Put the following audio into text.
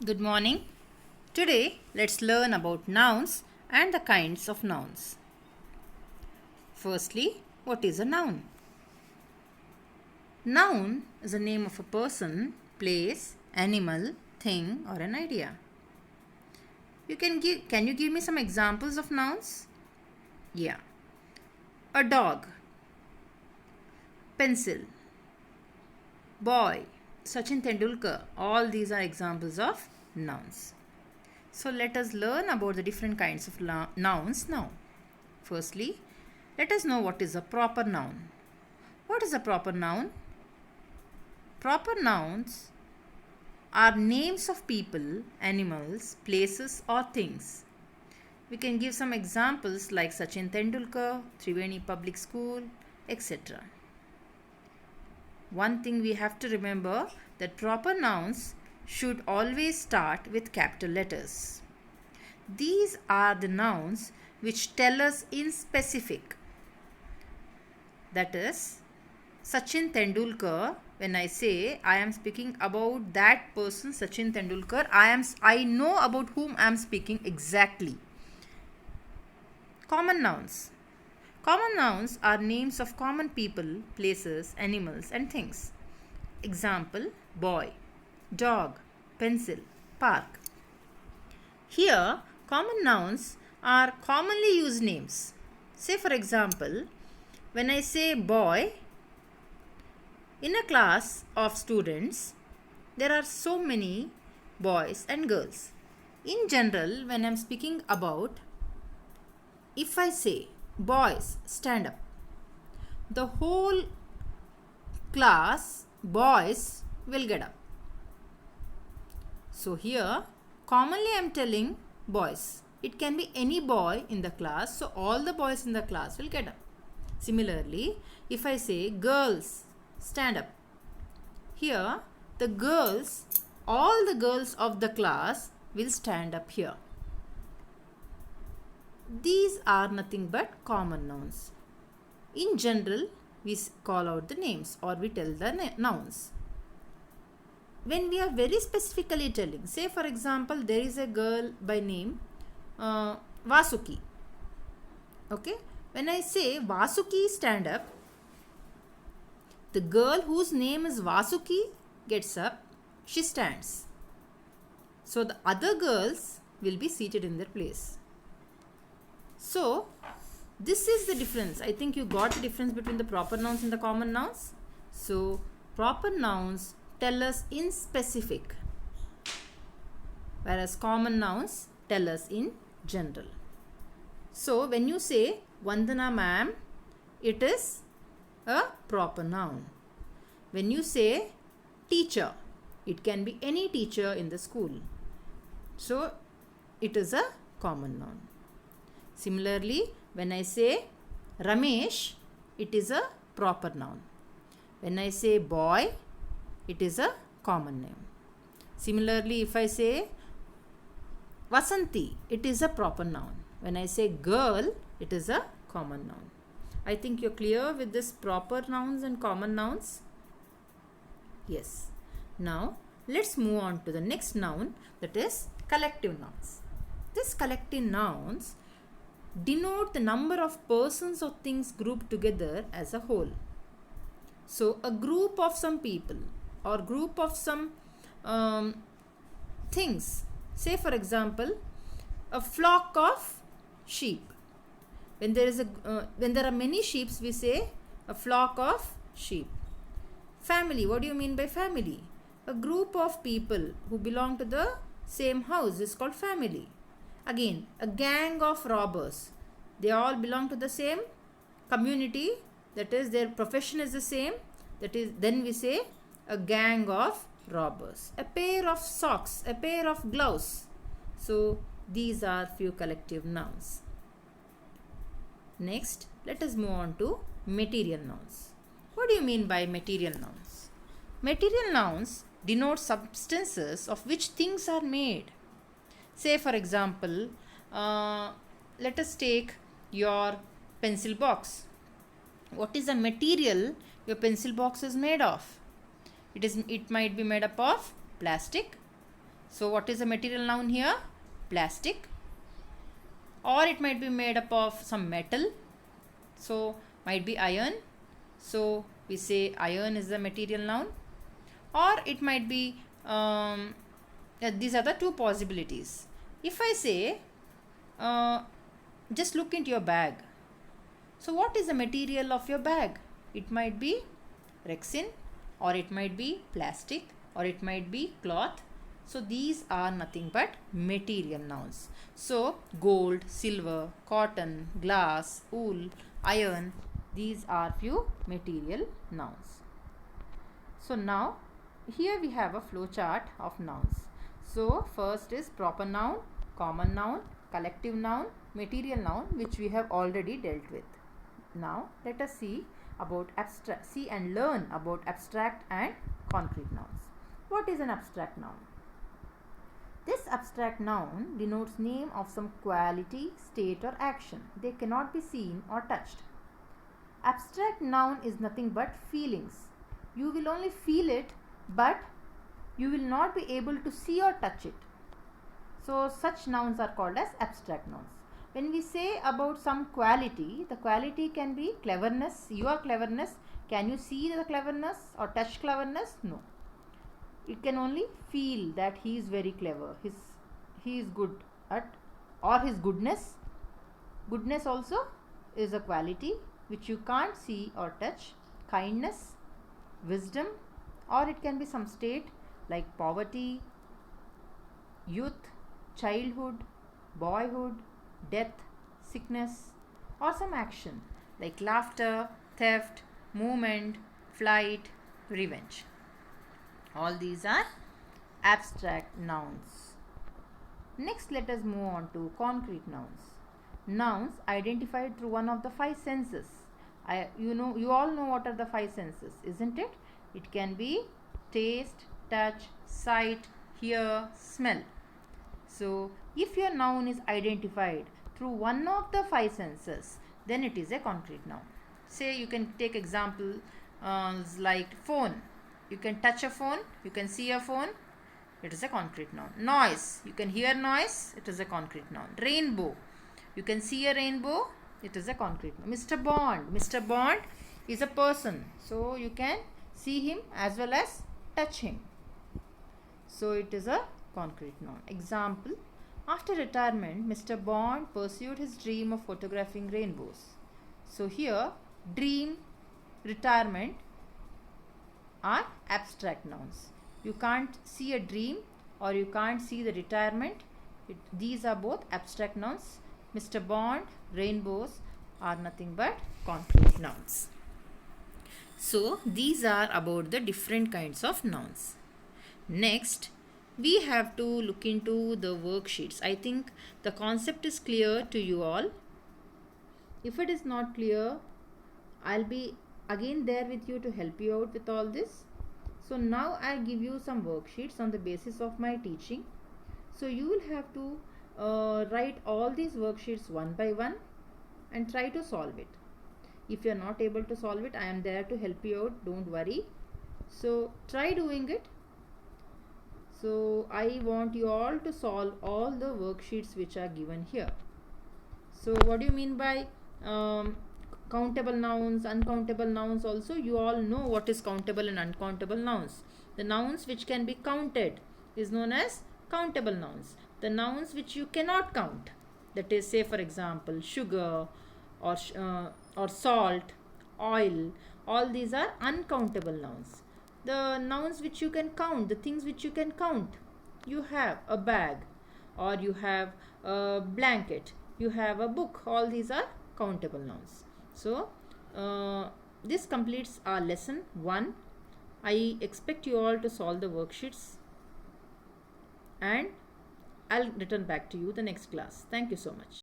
Good morning. Today, let's learn about nouns and the kinds of nouns. Firstly, what is a noun? Noun is the name of a person, place, animal, thing, or an idea. Can you give me some examples of nouns? Yeah. A dog, pencil, boy, Sachin Tendulkar. All these are examples of nouns. So let us learn about the different kinds of nouns now. Firstly, let us know what is a proper noun. What is a proper noun? Proper nouns are names of people, animals, places, or things. We can give some examples like Sachin Tendulkar, Triveni Public School, etc. One thing we have to remember that proper nouns should always start with capital letters. These are the nouns which tell us in specific. That is, Sachin Tendulkar, when I say I am speaking about that person Sachin Tendulkar, I know about whom I am speaking exactly. Common nouns. Common nouns are names of common people, places, animals and things. Example, boy, dog, pencil, park. Here, common nouns are commonly used names. Say for example, when I say boy, in a class of students, there are so many boys and girls. In general, when I am speaking about, if I say boys, stand up, the whole class, boys, will get up. So here, commonly I am telling boys. It can be any boy in the class, so all the boys in the class will get up. Similarly, if I say girls, stand up, here the girls, all the girls of the class will stand up here. These are nothing but common nouns. In general, we call out the names or we tell the nouns. When we are very specifically telling, say for example, there is a girl by name Vasuki. Okay, when I say Vasuki, stand up, the girl whose name is Vasuki gets up, she stands. So the other girls will be seated in their place. So this is the difference. I think you got the difference between the proper nouns and the common nouns. So proper nouns tell us in specific, whereas common nouns tell us in general. So when you say Vandana ma'am, it is a proper noun. When you say teacher, it can be any teacher in the school. So it is a common noun. Similarly, when I say Ramesh, it is a proper noun. When I say boy, it is a common name. Similarly, if I say Vasanti, it is a proper noun. When I say girl, it is a common noun. I think you're clear with this proper nouns and common nouns. Yes. Now, let's move on to the next noun, that is collective nouns. These collective nouns denote the number of persons or things grouped together as a whole. So, a group of some people or group of some things. Say for example, a flock of sheep. When there are many sheep, we say a flock of sheep. Family. What do you mean by family? A group of people who belong to the same house is called family. Again, a gang of robbers. They all belong to the same community. That is, their profession is the same. That is, then we say a gang of robbers. A pair of socks, a pair of gloves. So these are few collective nouns. Next, let us move on to material nouns. What do you mean by material nouns? Material nouns denote substances of which things are made. Say for example, let us take your pencil box. What is the material your pencil box is made of? It might be made up of plastic, So what is the material noun here? Plastic. Or it might be made up of some metal. So might be iron. So we say iron is the material noun. Or it might be, these are the two possibilities. If I say, just look into your bag. So what is the material of your bag? It might be resin, or it might be plastic, or it might be cloth. So these are nothing but material nouns. So gold, silver, cotton, glass, wool, iron, these are few material nouns. So now here we have a flow chart of nouns. So first is proper noun, common noun, collective noun, material noun, which we have already dealt with. Now let us see and learn about abstract and concrete nouns. What is an abstract noun? This abstract noun denotes name of some quality, state or action. They cannot be seen or touched. Abstract noun is nothing but feelings. You will only feel it, but you will not be able to see or touch it. So such nouns are called as abstract nouns. When we say about some quality, the quality can be cleverness, your cleverness. Can you see the cleverness or touch cleverness? No. It can only feel that he is very clever, he is good at, or his goodness. Goodness also is a quality which you can't see or touch. Kindness, wisdom, or it can be some state like poverty, youth, childhood, boyhood, death, sickness, or some action like laughter, theft, movement, flight, revenge. All these are abstract nouns. Next, let us move on to concrete nouns. Nouns identified through one of the five senses. You all know what are the five senses, isn't it? It can be taste, touch, sight, hear, smell. So if your noun is identified through one of the five senses, then it is a concrete noun. Say you can take example like phone. You can touch a phone, you can see a phone, it is a concrete noun. Noise, you can hear noise, it is a concrete noun. Rainbow, you can see a rainbow, it is a concrete noun. Mr. Bond is a person, so you can see him as well as touch him. So it is a concrete noun. Example, after retirement, Mr. Bond pursued his dream of photographing rainbows. So here, dream, retirement are abstract nouns. You can't see a dream or you can't see the retirement. These are both abstract nouns. Mr. Bond, rainbows are nothing but concrete nouns. So these are about the different kinds of nouns. Next, we have to look into the worksheets. I think the concept is clear to you all. If it is not clear, I'll be again there with you to help you out with all this. So now I'll give you some worksheets on the basis of my teaching. So you will have to write all these worksheets one by one and try to solve it. If you are not able to solve it, I am there to help you out, don't worry. So try doing it. So I want you all to solve all the worksheets which are given here. So what do you mean by countable nouns, uncountable nouns? Also you all know what is countable and uncountable nouns. The nouns which can be counted is known as countable nouns. The nouns which you cannot count, that is, say for example, sugar or salt, oil, all these are uncountable nouns. The nouns which you can count, the things which you can count, you have a bag, or you have a blanket, you have a book, all these are countable nouns. So this completes our lesson 1. I expect you all to solve the worksheets and I'll return back to you the next class. Thank you so much.